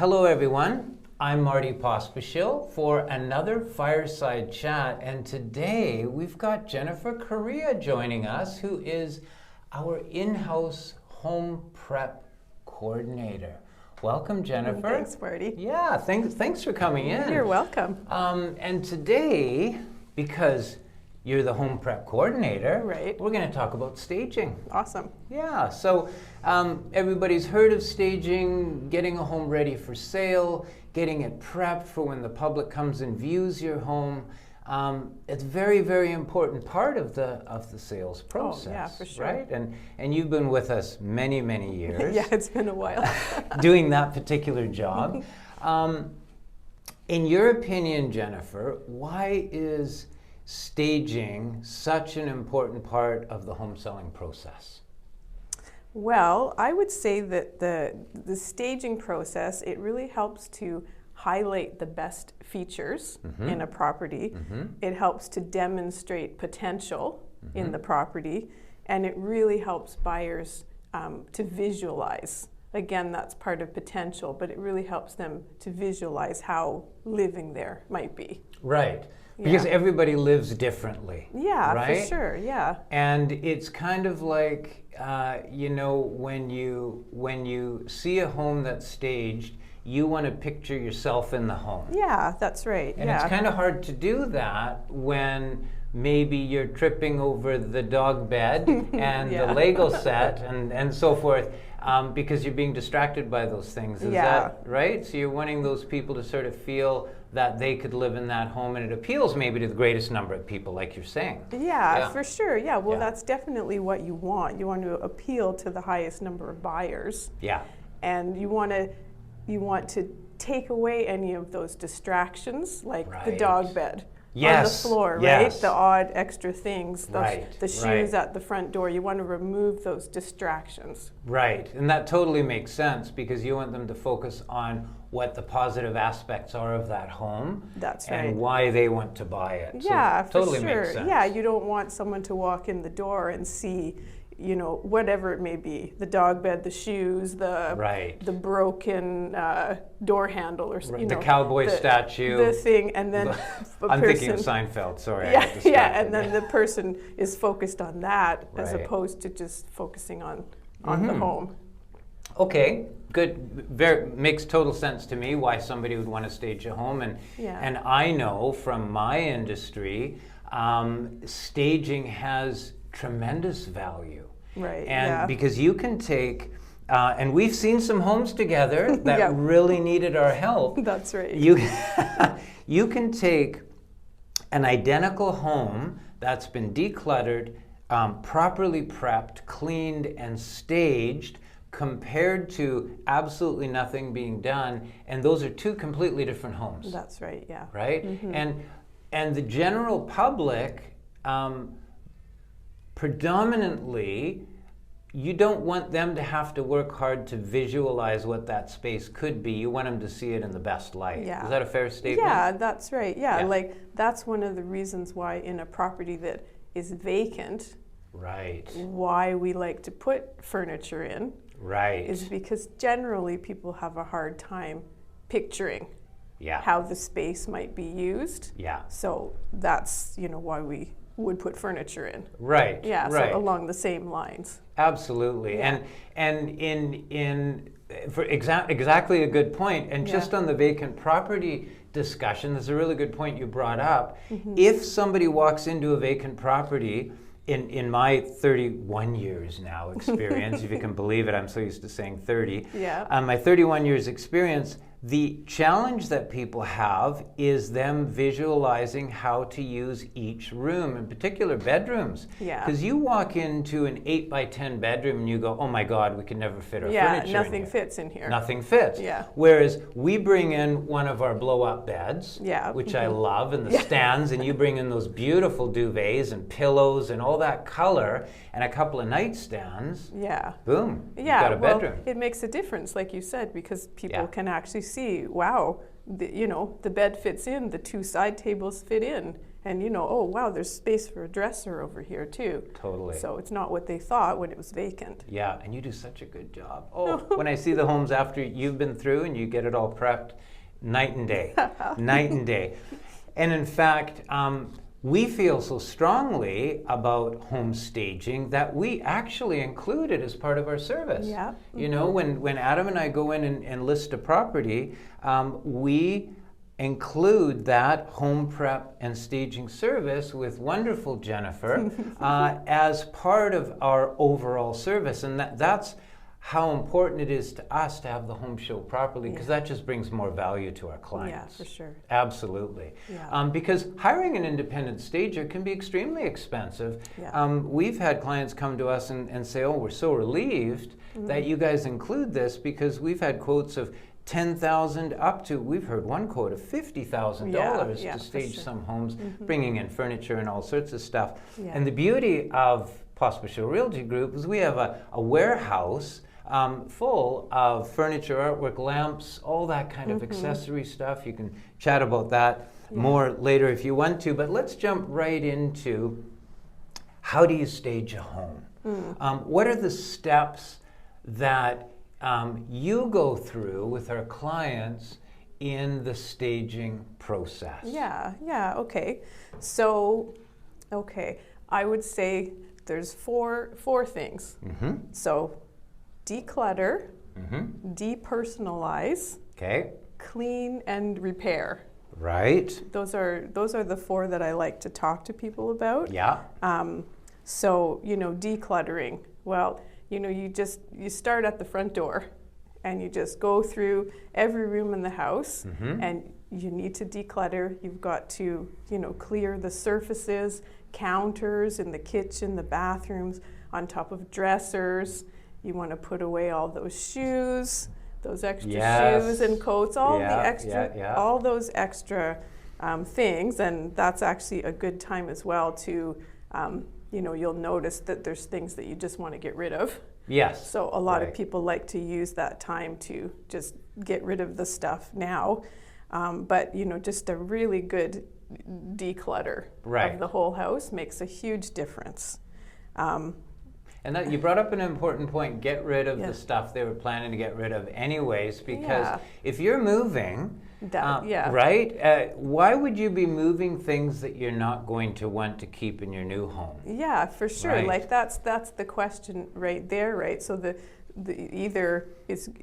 Hello everyone, I'm Marty Pospisil for another Fireside Chat, and today we've got Jennifer Correa joining us, who is our in-house home prep coordinator. Welcome, Jennifer. Thanks, Marty. Yeah, thanks for coming in. You're welcome. And today, because you're the home prep coordinator, right, we're going to talk about staging. Awesome. Yeah, so everybody's heard of staging, getting a home ready for sale, getting it prepped for when the public comes and views your home. It's a very, very important part of the sales process. Oh, yeah, for sure. Right? And you've been with us many, many years. Yeah, it's been a while. Doing that particular job. In your opinion, Jennifer, why is staging such an important part of the home selling process? Well, I would say that the staging process, it really helps to highlight the best features in a property. It helps to demonstrate potential in the property, and it really helps buyers to visualize. Again, that's part of potential, but it really helps them to visualize how living there might be. Right. Because everybody lives differently. Yeah, right? for sure, yeah. And it's kind of like, when you see a home that's staged, you want to picture yourself in the home. Yeah, that's right. And it's kind of hard to do that when maybe you're tripping over the dog bed and the Lego set and so forth, because you're being distracted by those things. Is that right? So you're wanting those people to sort of feel that they could live in that home, and it appeals maybe to the greatest number of people, like you're saying. Yeah, for sure. Yeah, well, that's definitely what you want. You want to appeal to the highest number of buyers. Yeah. And you want to take away any of those distractions, like the dog bed on the floor, right? The odd extra things, the shoes at the front door. You want to remove those distractions. Right, and that totally makes sense, because you want them to focus on what the positive aspects are of that home. That's right. And why they want to buy it. Yeah, so totally for sure. Makes sense. Yeah, you don't want someone to walk in the door and see, whatever it may be, the dog bed, the shoes, the broken door handle, or the cowboy statue, the thing, and then I'm thinking of Seinfeld. Sorry, and then the person is focused on that as opposed to just focusing on the home. Okay, good. Makes total sense to me why somebody would want to stage a home, and I know from my industry, staging has tremendous value. Right. And because you can take, and we've seen some homes together that really needed our help. That's right. You can take an identical home that's been decluttered, properly prepped, cleaned, and staged, compared to absolutely nothing being done, and those are two completely different homes. That's right. Yeah. Right. And the general public. Predominantly, you don't want them to have to work hard to visualize what that space could be. You want them to see it in the best light. Yeah. Is that a fair statement? Yeah, that's right. Yeah, like that's one of the reasons why in a property that is vacant, why we like to put furniture in, is because generally people have a hard time picturing how the space might be used. Yeah. So that's why we would put furniture in. Right. Yeah, so along the same lines. Absolutely. Yeah. And for exactly a good point. And just on the vacant property discussion, there's a really good point you brought up. If somebody walks into a vacant property, in my 31 years now experience, if you can believe it, I'm so used to saying 30. Yeah. My 31 years experience, the challenge that people have is them visualizing how to use each room, in particular bedrooms. Yeah. Because you walk into an 8 by 10 bedroom and you go, oh my God, we could never fit our furniture in here. Nothing fits in here. Nothing fits. Yeah. Whereas we bring in one of our blow-up beds, which I love, and the stands, and you bring in those beautiful duvets and pillows and all that color, and a couple of nightstands. Yeah. Boom. Yeah. You've got a bedroom. It makes a difference, like you said, because people can actually see, wow, the bed fits in, the 2 side tables fit in, and oh wow, there's space for a dresser over here too. Totally. So it's not what they thought when it was vacant. Yeah, and you do such a good job. Oh, when I see the homes after you've been through and you get it all prepped, night and day, night and day. And in fact, we feel so strongly about home staging that we actually include it as part of our service. Yeah. When Adam and I go in and list a property, we include that home prep and staging service with wonderful Jennifer as part of our overall service. And that's how important it is to us to have the home show properly, because that just brings more value to our clients. Yeah, for sure. Absolutely. Yeah. Because hiring an independent stager can be extremely expensive. Yeah. We've had clients come to us and say, oh, we're so relieved that you guys include this, because we've had quotes of $10,000 up to, we've heard one quote of $50,000 to stage some homes, bringing in furniture and all sorts of stuff. Yeah. And the beauty of Possible Show Realty Group is we have a warehouse full of furniture, artwork, lamps, all that kind of accessory stuff. You can chat about that more later if you want to, but let's jump right into how do you stage a home? What are the steps that you go through with our clients in the staging process? Yeah, okay. So, I would say there's four things. So, declutter, depersonalize, clean, and repair. Right. Those are the 4 that I like to talk to people about. Yeah. So, decluttering. Well, you start at the front door and you just go through every room in the house and you need to declutter. You've got to, clear the surfaces, counters in the kitchen, the bathrooms, on top of dressers. You want to put away all those shoes, those extra shoes and coats, all those extra things. And that's actually a good time as well to, you'll notice that there's things that you just want to get rid of. Yes. So a lot of people like to use that time to just get rid of the stuff now. But, just a really good declutter of the whole house makes a huge difference. And that you brought up an important point, get rid of the stuff they were planning to get rid of anyways, because if you're moving, right, why would you be moving things that you're not going to want to keep in your new home? Yeah, for sure. Right. Like that's the question right there, right? So either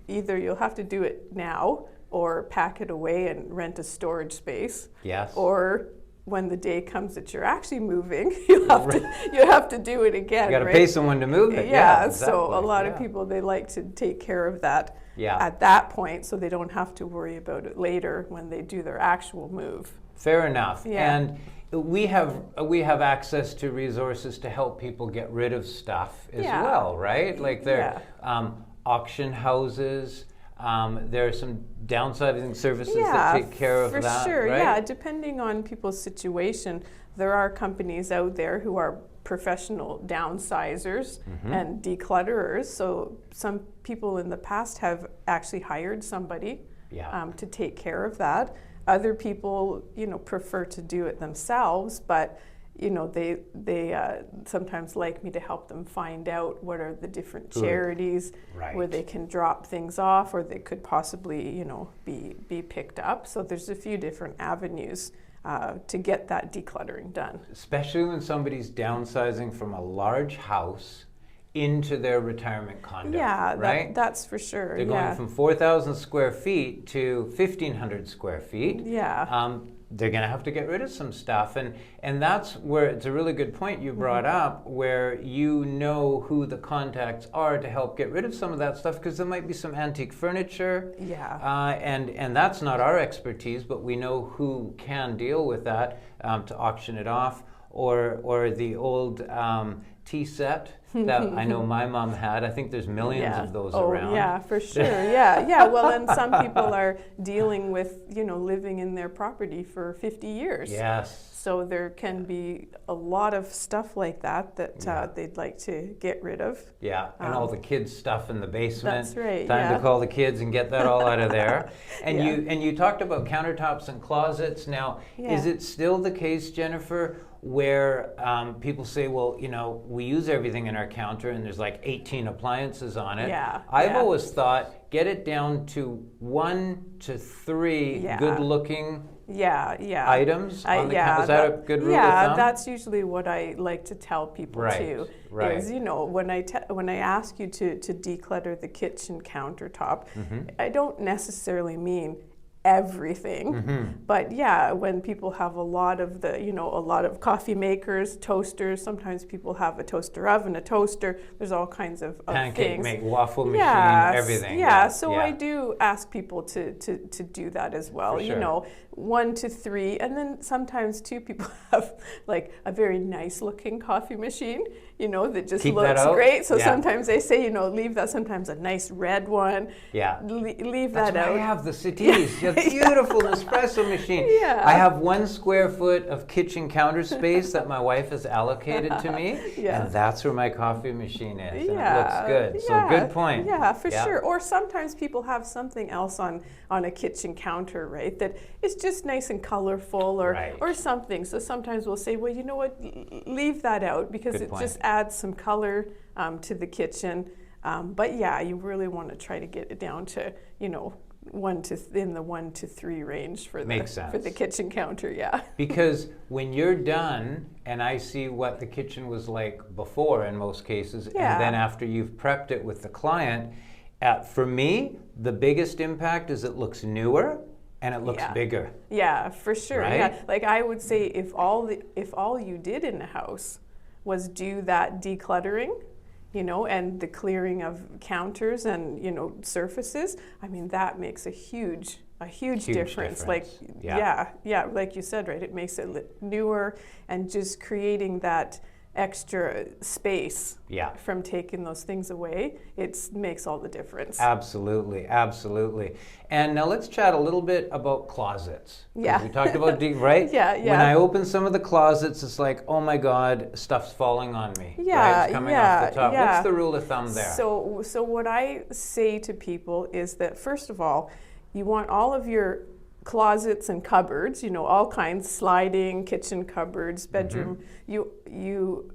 you'll have to do it now or pack it away and rent a storage space. Yes. Or when the day comes that you're actually moving, you have to do it again. You got to pay someone to move it. Yeah, exactly. So a lot of people, they like to take care of that at that point, so they don't have to worry about it later when they do their actual move. Fair enough. Yeah. And we have access to resources to help people get rid of stuff as well, right? Like there are auction houses. There are some downsizing services that take care of that. For sure, right? Yeah. Depending on people's situation, there are companies out there who are professional downsizers and declutterers. So some people in the past have actually hired somebody to take care of that. Other people, prefer to do it themselves, but they sometimes like me to help them find out what are the different charities where they can drop things off, or they could possibly, be picked up. So there's a few different avenues to get that decluttering done. Especially when somebody's downsizing from a large house into their retirement condo. Yeah, right? That's for sure. They're going from 4,000 square feet to 1,500 square feet. Yeah. They're going to have to get rid of some stuff. And that's where it's a really good point you brought up, where you know who the contacts are to help get rid of some of that stuff, because there might be some antique furniture. Yeah. And that's not our expertise, but we know who can deal with that to auction it off, or the old tea set that I know my mom had. I think there's millions of those around. Oh, yeah, for sure. Yeah. Well, then some people are dealing with, living in their property for 50 years. Yes. So there can be a lot of stuff like that they'd like to get rid of. Yeah, and all the kids' stuff in the basement. That's right. Time to call the kids and get that all out of there. And Yeah. you talked about countertops and closets. Now, is it still the case, Jennifer, where people say, well, we use everything in our counter and there's like 18 appliances on it? Yeah. I've always thought, get it down to 1 to 3 good-looking items on the counter. Is that a good rule of thumb? Yeah, that's usually what I like to tell people too. Right. Is when I ask you to declutter the kitchen countertop, I don't necessarily mean everything, but when people have a lot of coffee makers, toasters, sometimes people have a toaster oven, a toaster, there's all kinds of pancake things. waffle machine, everything. So I do ask people to do that as well. For sure. 1 to 3, and then sometimes too people have like a very nice looking coffee machine, that just looks great. So sometimes they say, leave that, sometimes a nice red one. Yeah. Leave that out. I have the Cities, a beautiful espresso machine. Yeah. I have 1 square foot of kitchen counter space that my wife has allocated to me, and that's where my coffee machine is. And it looks good. So good point. Yeah, for sure. Or sometimes people have something else on a kitchen counter, right? That is just nice and colorful or something. So sometimes we'll say, well, you know what, leave that out because it just adds some color to the kitchen. But you really want to try to get it down to, in the 1 to 3 range for the kitchen counter, Because when you're done and I see what the kitchen was like before in most cases, and then after you've prepped it with the client, for me, the biggest impact is it looks newer and it looks bigger. Yeah, for sure. Right? Yeah, like I would say, if all you did in the house was do that decluttering, and the clearing of counters and surfaces, I mean that makes a huge difference. Like like you said, right? It makes it look newer and just creating that extra space from taking those things away, it makes all the difference. Absolutely. And now let's chat a little bit about closets. Yeah. We talked about, right? Yeah. When I open some of the closets, it's like, oh my God, stuff's falling on me. Yeah, It's coming off the top. What's the rule of thumb there? So what I say to people is that, first of all, you want all of your closets and cupboards, all kinds, sliding, kitchen cupboards, bedroom. You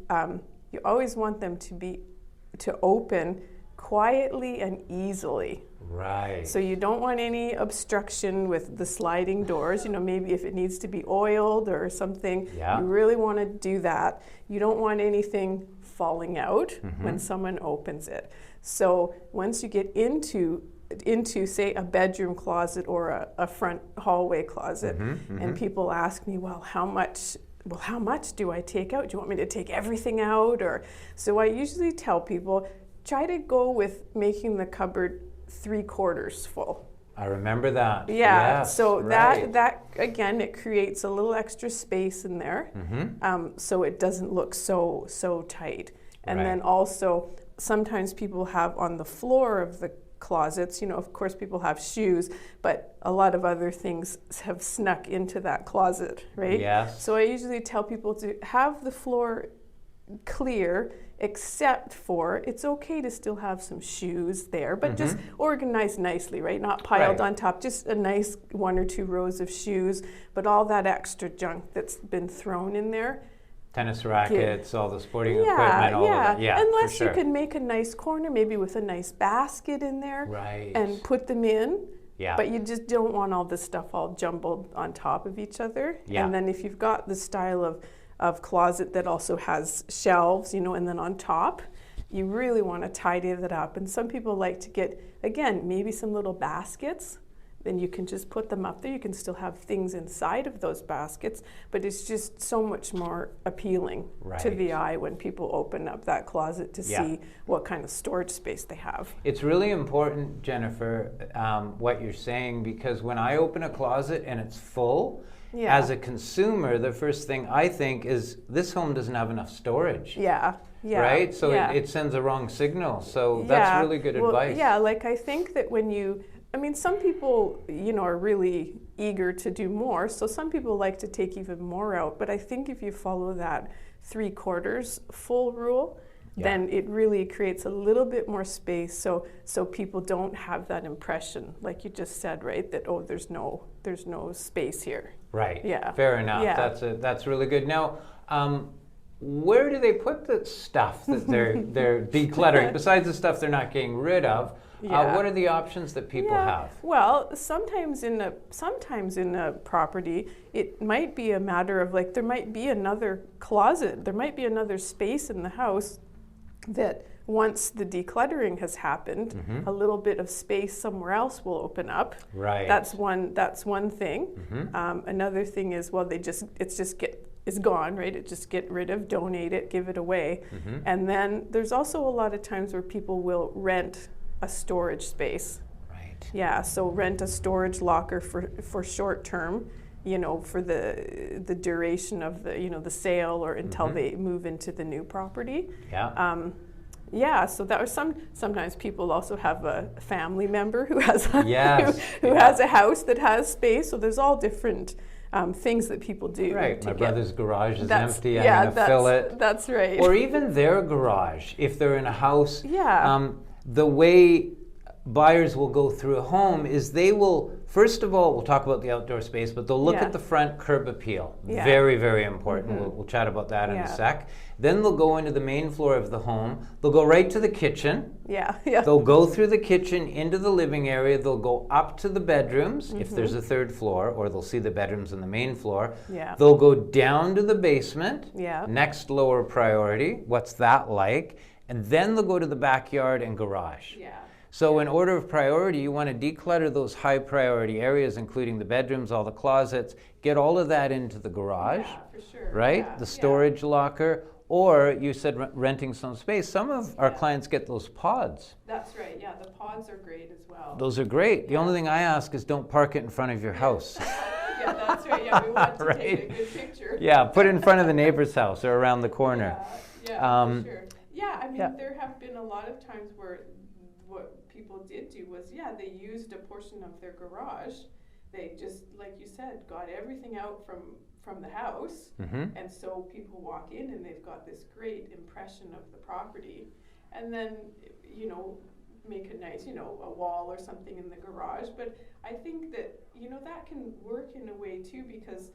always want them to open quietly and easily. Right. So you don't want any obstruction with the sliding doors. Maybe if it needs to be oiled or something, you really want to do that. You don't want anything falling out when someone opens it. So once you get into say a bedroom closet or a front hallway closet, and people ask me, well, how much do I take out? Do you want me to take everything out? So I usually tell people, try to go with making the cupboard 3/4 full. I remember that. Yeah. Yes, so right. that again, it creates a little extra space in there, so it doesn't look so tight. And then also, sometimes people have on the floor of the closets, of course people have shoes, but a lot of other things have snuck into that closet, right? Yes. So I usually tell people to have the floor clear, except for, it's okay to still have some shoes there, but just organized nicely, right? Not piled on top, just a nice 1 or 2 rows of shoes, but all that extra junk that's been thrown in there. Tennis rackets, all the sporting equipment, all of that. Yeah, unless for sure. you can make a nice corner, maybe with a nice basket in there, and put them in. Yeah. But you just don't want all this stuff all jumbled on top of each other. Yeah. And then if you've got the style of closet that also has shelves, and then on top, you really want to tidy that up. And some people like to get, again, maybe some little baskets. Then you can just put them up there. You can still have things inside of those baskets, but it's just so much more appealing to the eye when people open up that closet to see what kind of storage space they have. It's really important, Jennifer, what you're saying, because when I open a closet and it's full, as a consumer, the first thing I think is, this home doesn't have enough storage. Yeah. Yeah. right? So yeah. it sends a wrong signal. So that's really good advice. Yeah, like I think that some people, are really eager to do more. So some people like to take even more out. But I think if you follow that 3/4 full rule, then it really creates a little bit more space. So people don't have that impression, like you just said, right? That, there's no space here. Right. Yeah. Fair enough. Yeah. That's really good. Now, where do they put the stuff that they're decluttering besides the stuff they're not getting rid of? What are the options that people have? Well, sometimes in a property, it might be a matter of like there might be another closet, there might be another space in the house that once the decluttering has happened, a little bit of space somewhere else will open up. Right. That's one thing. Another thing is, it's gone, right? It just get rid of, donate it, give it away. And then there's also a lot of times where people will rent a storage space. Right. Yeah, so rent a storage locker for short term, for the duration of the sale or until they move into the new property. Yeah. So that was sometimes people also have a family member who has a, who has a house that has space. So there's all different things that people do. Right. My brother's garage is empty. I'm going to fill it. That's right. Or even their garage, if they're in a house. Yeah. The way buyers will go through a home is they will, first of all, we'll talk about the outdoor space, but they'll look at the front curb appeal. Yeah. Very, very important. We'll chat about that in a sec. Then they'll go into the main floor of the home. They'll go right to the kitchen. Yeah. They'll go through the kitchen into the living area. They'll go up to the bedrooms if there's a third floor, or they'll see the bedrooms on the main floor. Yeah. They'll go down to the basement. Yeah. Next lower priority. What's that like? And then they'll go to the backyard and garage. Yeah. So in order of priority, you want to declutter those high priority areas, including the bedrooms, all the closets, get all of that into the garage, for sure. right? Yeah. The storage locker, or you said renting some space. Some of our clients get those pods. That's right. Yeah, the pods are great as well. Those are great. The only thing I ask is don't park it in front of your house. Yeah, that's right. Yeah, we want to take a good picture. Yeah, put it in front of the neighbor's house or around the corner. Yeah, for sure. Yeah, I mean, there have been a lot of times where what people did do was, they used a portion of their garage. They just, like you said, got everything out from the house. And so people walk in and they've got this great impression of the property. And then, make a nice, a wall or something in the garage. But I think that, that can work in a way too, because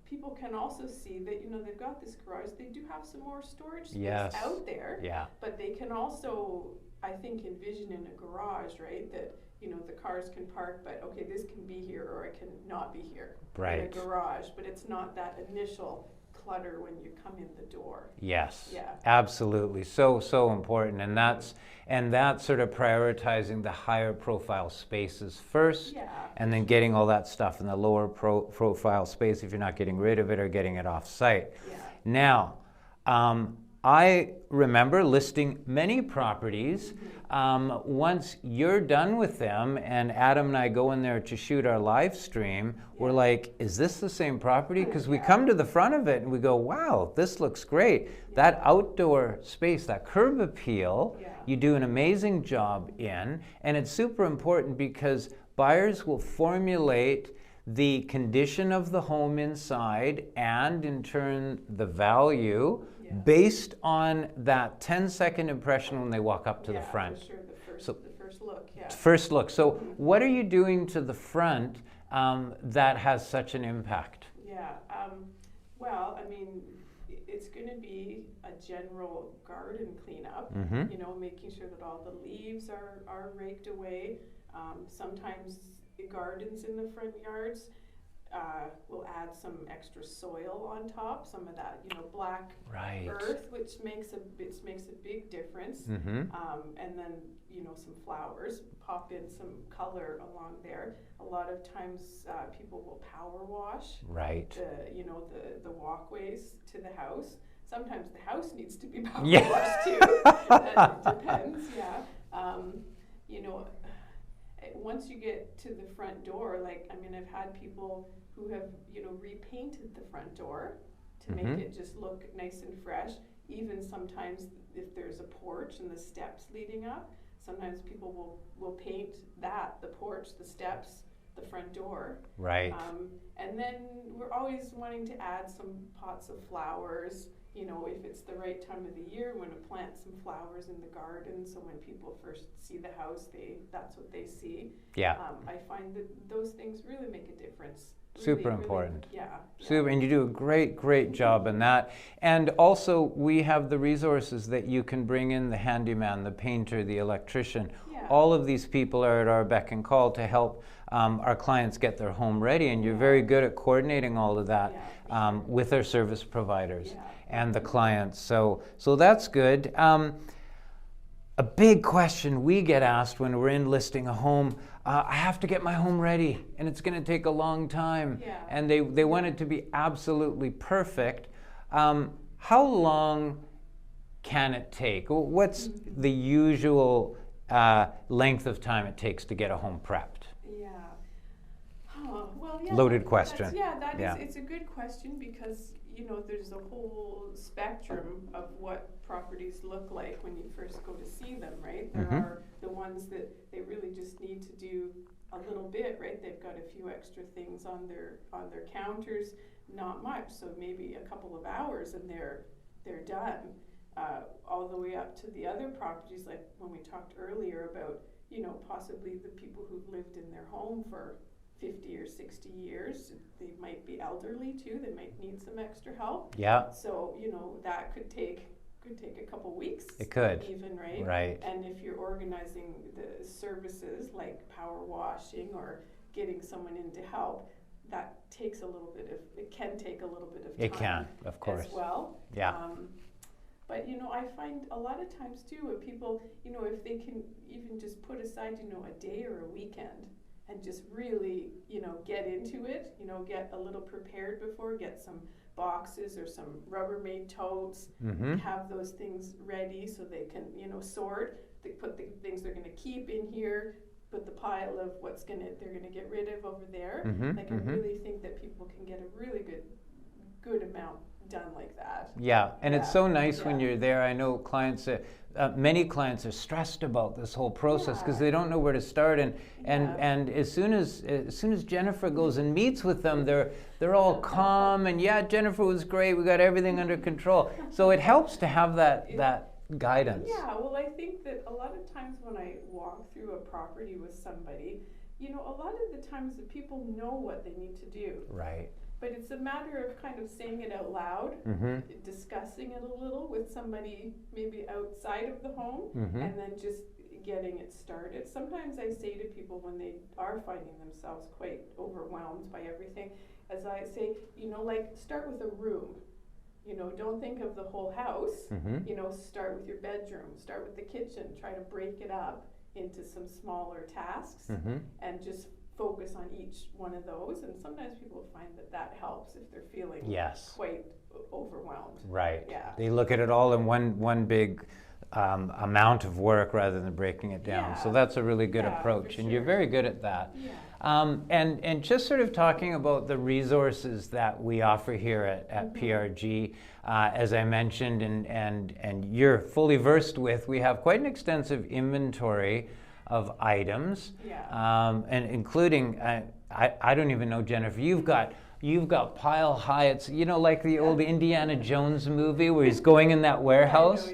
people can also see that, they've got this garage. They do have some more storage space out there. Yeah. But they can also, I think, envision in a garage, right, that, the cars can park, but okay, this can be here or it can not be here in a garage. But it's not that initial clutter when you come in the door. Yes. Yeah. Absolutely. So important. And that's sort of prioritizing the higher profile spaces first, and then getting all that stuff in the lower profile space if you're not getting rid of it or getting it off site. Yeah. Now, I remember listing many properties. Once you're done with them and Adam and I go in there to shoot our live stream, we're like, is this the same property? Because we come to the front of it and we go, wow, this looks great. That outdoor space, that curb appeal, you do an amazing job in. And it's super important because buyers will formulate the condition of the home inside and in turn the value based on that 10-second impression when they walk up to the front. For sure. The first look, First look. So what are you doing to the front that has such an impact? Well, I mean, it's going to be a general garden cleanup, making sure that all the leaves are raked away. Sometimes gardens in the front yards we'll add some extra soil on top, some of that, black earth, which makes a big difference. And then, some flowers, pop in some color along there. A lot of times people will power wash the walkways to the house. Sometimes the house needs to be power washed too. It depends, once you get to the front door, I've had people who have, repainted the front door to make it just look nice and fresh. even sometimes if there's a porch and the steps leading up, sometimes people will paint the porch, the steps, the front door. Right. And then we're always wanting to add some pots of flowers, if it's the right time of the year, we want to plant some flowers in the garden, so when people first see the house, that's what they see. Yeah. I find that those things really make a difference. Super important. Yeah. Super, and you do a great job in that. And also, we have the resources that you can bring in: the handyman, the painter, the electrician. Yeah. All of these people are at our beck and call to help our clients get their home ready, and you're very good at coordinating all of that with our service providers and the clients. So that's good. A big question we get asked when we're in listing a home, I have to get my home ready and it's going to take a long time. Yeah. And they want it to be absolutely perfect. How long can it take? What's the usual length of time it takes to get a home prepped? Yeah. Well, yeah. Loaded question. It's a good question because, there's a whole spectrum of what properties look like when you first go to see them, right? There are the ones that they really just need to do a little bit, right? They've got a few extra things on their counters, not much, so maybe a couple of hours and they're done. All the way up to the other properties, like when we talked earlier about, possibly the people who've lived in their home for 50 or 60 years. They might be elderly too. They might need some extra help. Yeah. So, that could take a couple weeks. It could. Even, right? Right. And if you're organizing the services like power washing or getting someone in to help, that can take a little bit of time. It can, of course. As well. Yeah. But, I find a lot of times too, when people, if they can even just put aside, a day or a weekend and just really, get into it, get a little prepared before, get some boxes or some Rubbermaid totes, have those things ready so they can, sort. They put the things they're going to keep in here, put the pile of they're going to get rid of over there. I really think that people can get a really good amount done like that. Yeah, and it's so nice when you're there. I know clients, many clients are stressed about this whole process because they don't know where to start. And as soon as Jennifer goes and meets with them, they're all calm and Jennifer was great. We got everything under control. So it helps to have that guidance. Yeah, well, I think that a lot of times when I walk through a property with somebody, a lot of the times the people know what they need to do. Right. But it's a matter of kind of saying it out loud, discussing it a little with somebody maybe outside of the home, and then just getting it started. Sometimes I say to people when they are finding themselves quite overwhelmed by everything, as I say, start with a room. Don't think of the whole house. Start with your bedroom, start with the kitchen, try to break it up into some smaller tasks, and just focus on each one of those. And sometimes people find that helps if they're feeling quite overwhelmed. Right. Yeah. They look at it all in one big amount of work rather than breaking it down. So that's a really good approach, and you're very good at that. Yeah. And just sort of talking about the resources that we offer here at PRG, as I mentioned, and you're fully versed with, we have quite an extensive inventory of items, and including, I don't even know, Jennifer, you've got pile high, it's, like the old Indiana Jones movie where he's going in that warehouse.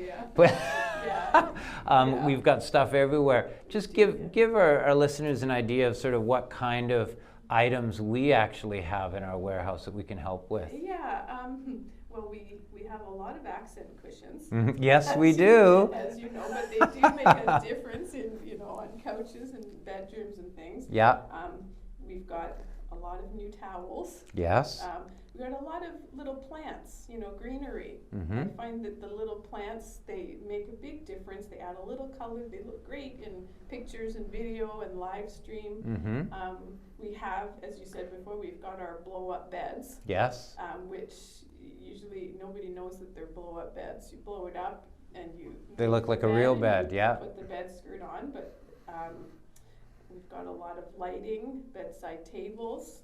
We've got stuff everywhere. Just give our listeners an idea of sort of what kind of items we actually have in our warehouse that we can help with. Well, we have a lot of accent cushions. Yes, we do. As you know, but they do make a difference in, on couches and bedrooms and things. Yeah. We've got a lot of new towels. Yes. We've got a lot of little plants, greenery. I find that the little plants, they make a big difference. They add a little color. They look great in pictures and video and live stream. We have, as you said before, we've got our blow-up beds. Yes. Which usually nobody knows that they're blow-up beds. You blow it up and they look like a real bed, put the bed skirt on, but we've got a lot of lighting, bedside tables,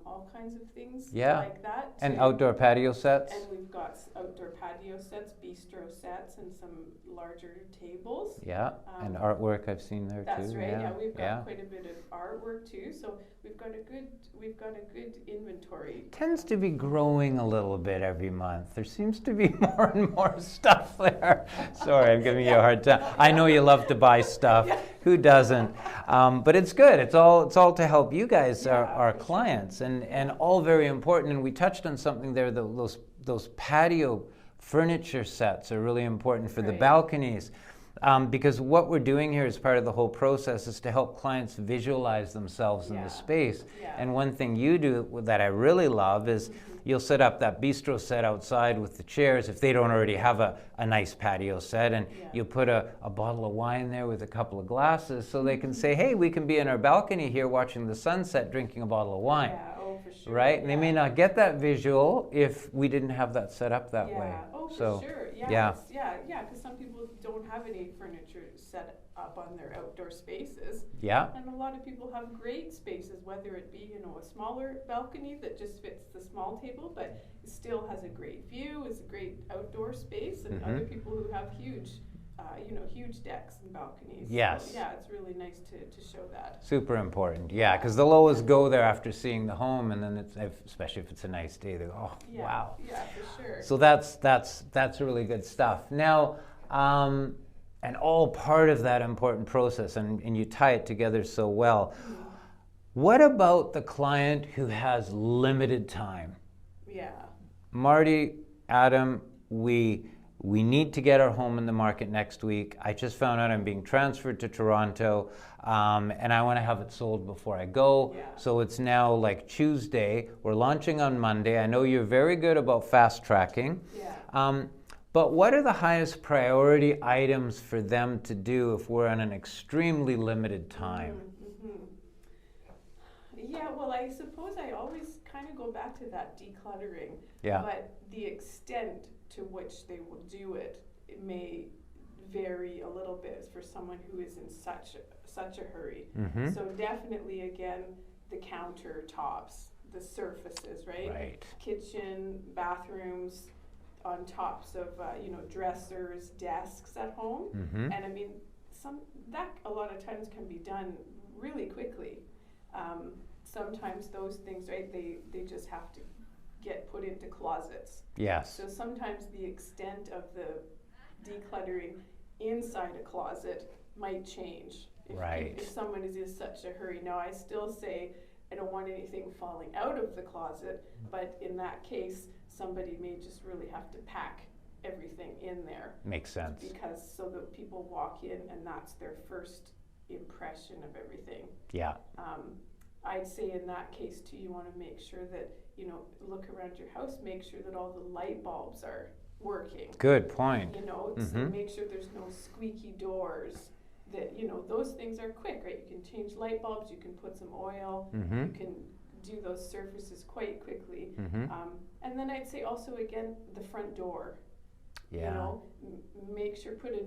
all kinds of things Yeah. like that. And outdoor patio sets? And we've got outdoor patio sets, bistro sets, and some larger tables. Yeah, and artwork I've seen there That's too. right. Yeah, Yeah, we've got quite a bit of artwork too. So we've got a good inventory. Tends to be growing a little bit every month. There seems to be more and more stuff there. Sorry, I'm giving you a hard time. I know you love to buy stuff. Yeah. Who doesn't? But it's good. It's all to help you guys, our for clients, sure. and all very important. And we touched on something there. Those patio furniture sets are really important for the balconies. Because what we're doing here as part of the whole process is to help clients visualize themselves in the space. Yeah. And one thing you do that I really love is you'll set up that bistro set outside with the chairs if they don't already have a nice patio set, and you'll put a bottle of wine there with a couple of glasses so they can say, hey, we can be in our balcony here watching the sunset drinking a bottle of wine. Yeah, oh, for sure. Right? And they may not get that visual if we didn't have that set up that way. Oh, so, for sure. Because some people don't have any furniture set up on their outdoor spaces. Yeah. And a lot of people have great spaces, whether it be, a smaller balcony that just fits the small table, but still has a great view, is a great outdoor space, and other people who have huge decks and balconies. Yes. So, yeah, it's really nice to show that. Super important. Yeah, because they'll always go there after seeing the home, and then especially if it's a nice day, they go, oh, wow. Yeah, for sure. So that's really good stuff. Now, and all part of that important process, and you tie it together so well. What about the client who has limited time? Yeah. Marty, Adam, we need to get our home in the market next week. I just found out I'm being transferred to Toronto, and I want to have it sold before I go. Yeah. So it's now like Tuesday. We're launching on Monday. I know you're very good about fast tracking. Yeah. But what are the highest priority items for them to do if we're on an extremely limited time? Yeah, well, I suppose I always kind of go back to that decluttering. Yeah. But the extent to which they will do it, it may vary a little bit for someone who is in such a hurry. So definitely, again, the countertops, the surfaces, right? Right. Kitchen, bathrooms, on tops of dressers, desks at home, and I mean that a lot of times can be done really quickly. Sometimes those things, right? They just have to get put into closets. Yes. So sometimes the extent of the decluttering inside a closet might change. If someone is in such a hurry. Now, I still say I don't want anything falling out of the closet, but in that case, somebody may just really have to pack everything in there. Makes sense. Because so that people walk in and that's their first impression of everything. Yeah. I'd say in that case too, you want to make sure that, look around your house, make sure that all the light bulbs are working. Good point. So make sure there's no squeaky doors. That, those things are quick, right? You can change light bulbs, you can put some oil, you can do those surfaces quite quickly. And then I'd say also, again, the front door. Yeah. Make sure, put a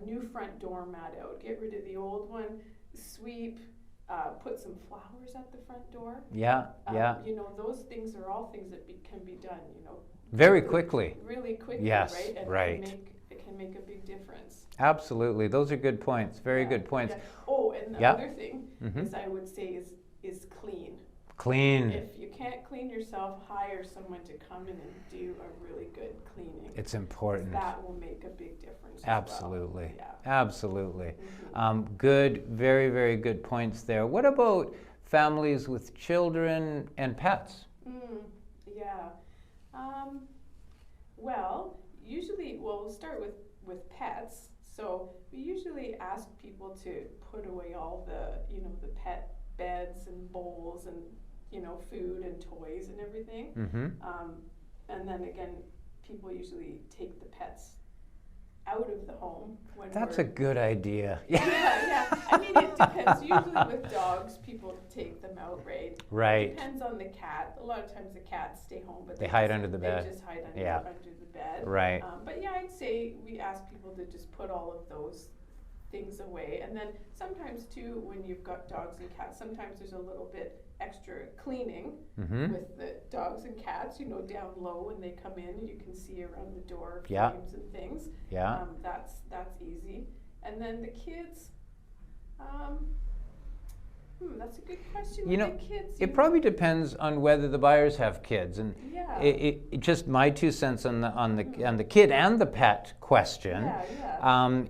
new front door mat out. Get rid of the old one, sweep, put some flowers at the front door. Yeah, yeah. Those things are all things that can be done, Very quickly. Really quickly, yes, right? And right. It can make a big difference. Absolutely. Those are good points. Very good points. Yeah. Oh, and the other thing is I would say is clean. Clean. If you can't clean yourself, hire someone to come in and do a really good cleaning. It's important. That will make a big difference. Absolutely. As well. Absolutely. Good, very, very good points there. What about families with children and pets? Yeah. Well, usually, we'll start with pets. So we usually ask people to put away all the, the pet beds and bowls and, food and toys and everything. And then again, people usually take the pets out of the home. That's a good idea. Yeah. I mean, it depends. Usually with dogs, people take them out, right? Right. It depends on the cat. A lot of times the cats stay home, but they hide under the bed. They just hide under the bed. Right. But yeah, I'd say we ask people to just put all of those things away. And then sometimes too, when you've got dogs and cats, sometimes there's a little bit extra cleaning with the dogs and cats, you know, down low when they come in, and you can see around the door frames and things. Yeah. That's easy. And then the kids, that's a good question. You know, the kids, it probably depends on whether the buyers have kids, and it just my 2 cents on the kid and the pet question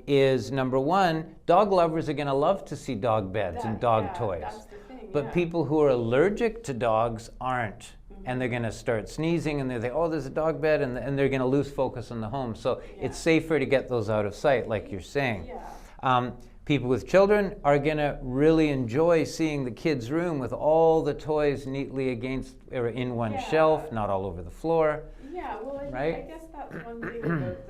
is, number one, dog lovers are going to love to see dog beds and dog toys, that's the thing, but people who are allergic to dogs aren't. And they're going to start sneezing, and they're like, oh, there's a dog bed, and they're going to lose focus on the home. So it's safer to get those out of sight, like you're saying. People with children are going to really enjoy seeing the kids' room with all the toys neatly against or in one shelf, not all over the floor. Yeah, well, I guess that's one thing about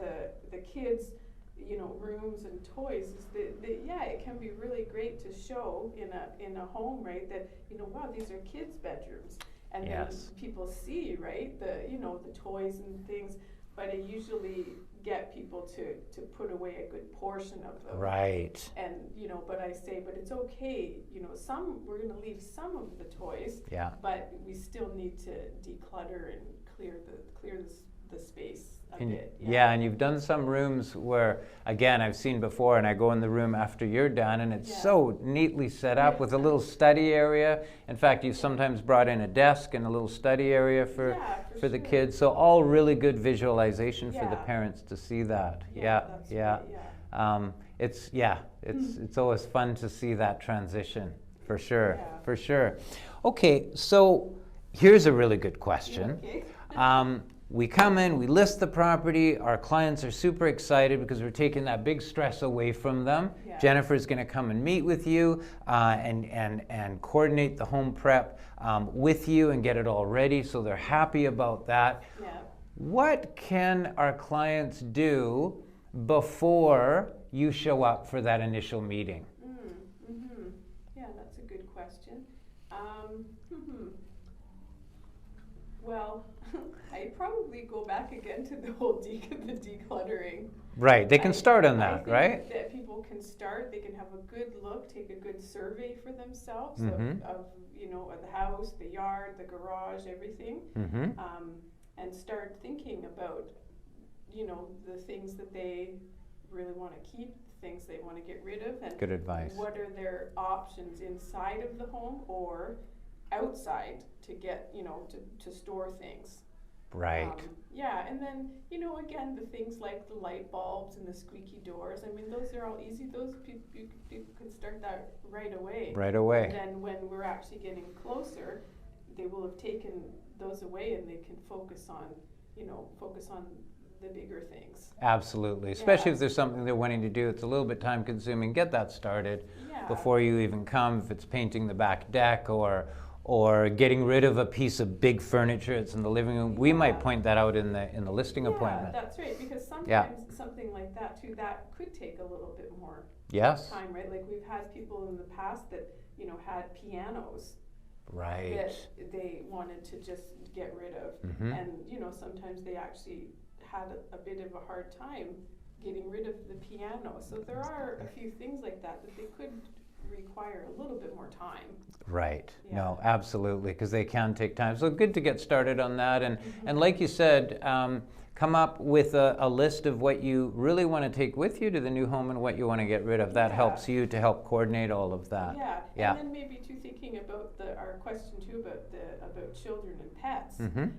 the kids, you know, rooms and toys is that it can be really great to show in a home, right? That, you know, wow, these are kids' bedrooms. And then people see, right, the toys and things, but I usually get people to put away a good portion of them. Right. And, you know, but I say, but it's okay, you know, we're going to leave some of the toys, but we still need to declutter and clear the space a bit. And you've done some rooms where, again, I've seen before, and I go in the room after you're done, and it's so neatly set up with a little study area. In fact, you've sometimes brought in a desk and a little study area for the kids. So all really good visualization for the parents to see that. It's always fun to see that transition, for sure, for sure. Okay, so here's a really good question. We come in, we list the property, our clients are super excited because we're taking that big stress away from them. Jennifer's going to come and meet with you and coordinate the home prep with you and get it all ready, so they're happy about that. What can our clients do before you show up for that initial meeting? Yeah, that's a good question. Well, I'd probably go back again to the whole the decluttering. Right, they can start on that, right? That people can start, they can have a good look, take a good survey for themselves of you know, the house, the yard, the garage, everything, and start thinking about, you know, the things that they really want to keep, the things they want to get rid of, and good advice. What are their options inside of the home or outside to get, you know, to store things. Right. And then, you know, again, the things like the light bulbs and the squeaky doors, I mean, those are all easy. Those people can start that right away. Right away. And then when we're actually getting closer, they will have taken those away, and they can focus on the bigger things. Absolutely, especially if there's something they're wanting to do. It's a little bit time consuming. Get that started before you even come. If it's painting the back deck or getting rid of a piece of big furniture that's in the living room, we might point that out in the listing appointment. That's right, because sometimes something like that too, that could take a little bit more time, right? Like we've had people in the past that, you know, had pianos that they wanted to just get rid of, and, you know, sometimes they actually had a bit of a hard time getting rid of the piano. So there are a few things like that they could require a little bit more time. Right. No, absolutely, because they can take time. So good to get started on that. And like you said, come up with a list of what you really want to take with you to the new home and what you want to get rid of. That helps you to help coordinate all of that. And then maybe too thinking about our question too about children and pets.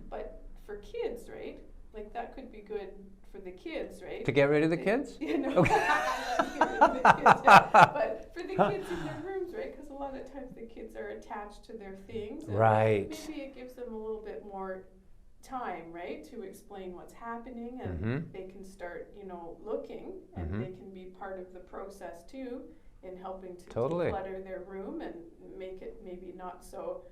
But for kids, right? Like that could be good for the kids, right? To get rid of the kids? You know, but for the kids in their rooms, right? Because a lot of times the kids are attached to their things. Right. Maybe it gives them a little bit more time, right, to explain what's happening, and they can start, you know, looking, and they can be part of the process too in helping to declutter their room and make it maybe not so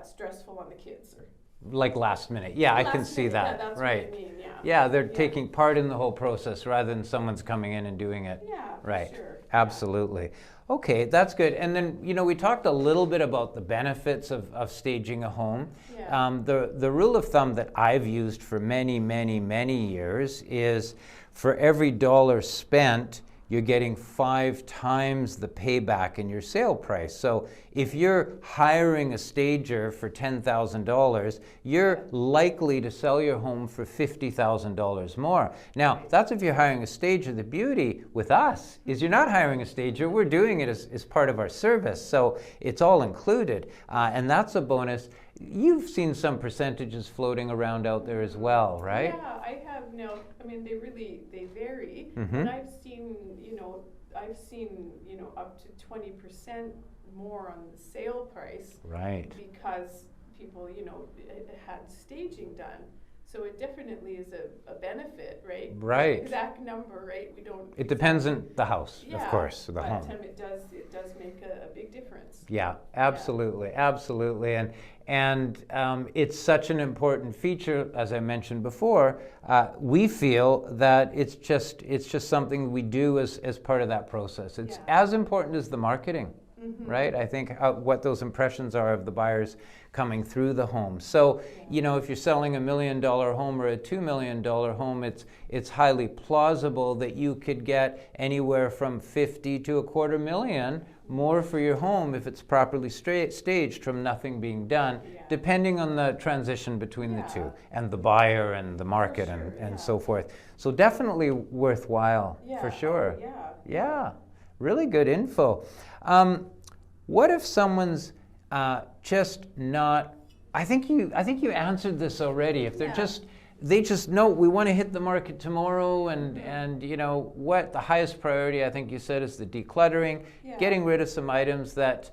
stressful on the kids. Like last minute. I can see that. That's right. What I mean, they're taking part in the whole process rather than someone's coming in and doing it. Right. Sure. Absolutely. Okay, that's good. And then, you know, we talked a little bit about the benefits of staging a home. The rule of thumb that I've used for many, many, many years is for every dollar spent, you're getting 5 times the payback in your sale price. So if you're hiring a stager for $10,000, you're likely to sell your home for $50,000 more. Now, that's if you're hiring a stager. The beauty with us is you're not hiring a stager. We're doing it as part of our service. So it's all included. And that's a bonus. You've seen some percentages floating around out there as well, right? Yeah, I have. No, I mean, they vary. And I've seen, up to 20% more on the sale price. Right. Because people, had staging done. So it definitely is a benefit, right? Right. The exact number, right? We don't. It depends on the house, of course, the home. But it does make a big difference. Yeah, absolutely, absolutely, and it's such an important feature, as I mentioned before. We feel that it's just something we do as part of that process. It's as important as the marketing. Right? I think what those impressions are of the buyers coming through the home. So, if you're selling $1 million home or a $2 million home, it's highly plausible that you could get anywhere from $50,000 to $250,000 more for your home if it's properly staged from nothing being done, depending on the transition between the two and the buyer and the market and so forth. So definitely worthwhile for sure. Yeah. Really good info. What if someone's just not? I think you answered this already. If they just know we want to hit the market tomorrow, and what the highest priority I think you said is the decluttering, getting rid of some items that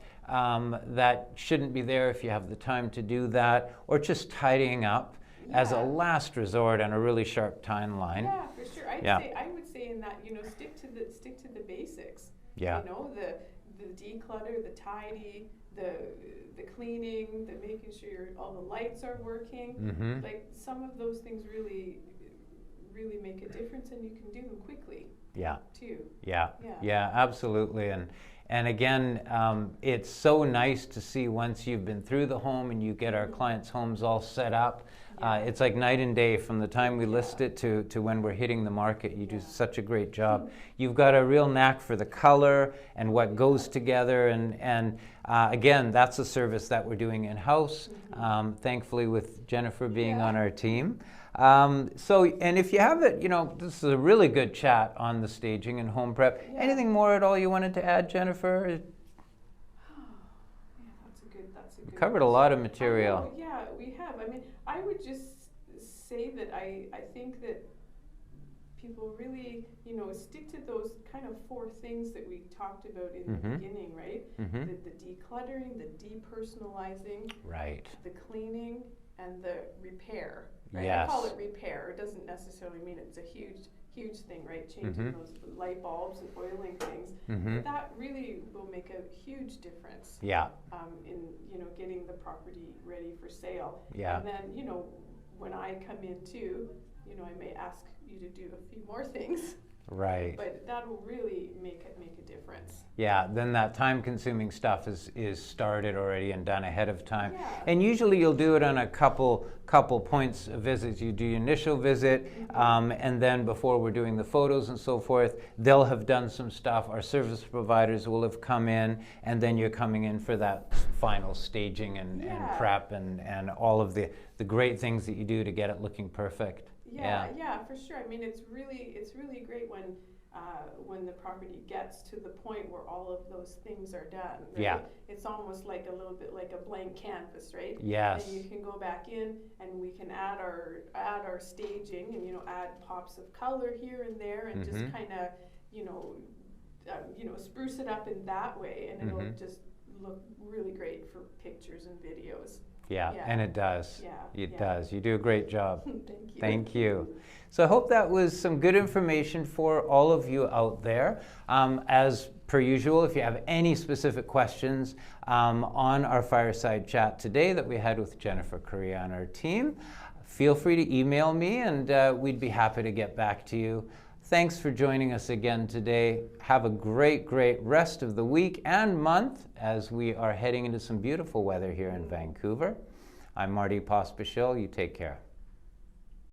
shouldn't be there if you have the time to do that, or just tidying up as a last resort on a really sharp timeline. Yeah, for sure. I would say in that stick to the basics. Yeah. The declutter, the tidy, the cleaning, the making sure all the lights are working. Like some of those things really make a difference, and you can do them quickly. Yeah. Too. Yeah, absolutely. And again, it's so nice to see once you've been through the home and you get our clients' homes all set up. It's like night and day from the time we list it to when we're hitting the market. You do such a great job. You've got a real knack for the color and what goes together. And again, that's a service that we're doing in-house, thankfully with Jennifer being on our team. And if you have it, this is a really good chat on the staging and home prep. Anything more at all you wanted to add, Jennifer? That's a good. Covered a lot of material. Yeah, we have. I mean, I would just say that I think that people really, stick to those kind of 4 things that we talked about in the beginning, right? The decluttering, the depersonalizing, the cleaning, and the repair. Right? Yes. I call it repair. It doesn't necessarily mean it's a huge thing, right? Changing those light bulbs and oiling things. But that really will make a huge difference. In getting the property ready for sale. And then when I come in too, I may ask you to do a few more things. Right. But that will really make a difference. Yeah, then that time-consuming stuff is started already and done ahead of time. And usually you'll do it on a couple points of visits. You do your initial visit, and then before we're doing the photos and so forth, they'll have done some stuff. Our service providers will have come in, and then you're coming in for that final staging and prep and all of the great things that you do to get it looking perfect. Yeah, for sure. I mean, it's really great when the property gets to the point where all of those things are done. Right? It's almost like a little bit like a blank canvas, right? Yes. And you can go back in and we can add our staging and add pops of color here and there and just kind of spruce it up in that way, and it'll just look really great for pictures and videos. Yeah, and it does. It does. You do a great job. Thank you. Thank you. So I hope that was some good information for all of you out there. As per usual, if you have any specific questions on our Fireside Chat today that we had with Jennifer Correa on our team, feel free to email me and we'd be happy to get back to you. Thanks for joining us again today. Have a great rest of the week and month as we are heading into some beautiful weather here in Vancouver. I'm Marty Pospisil. You take care.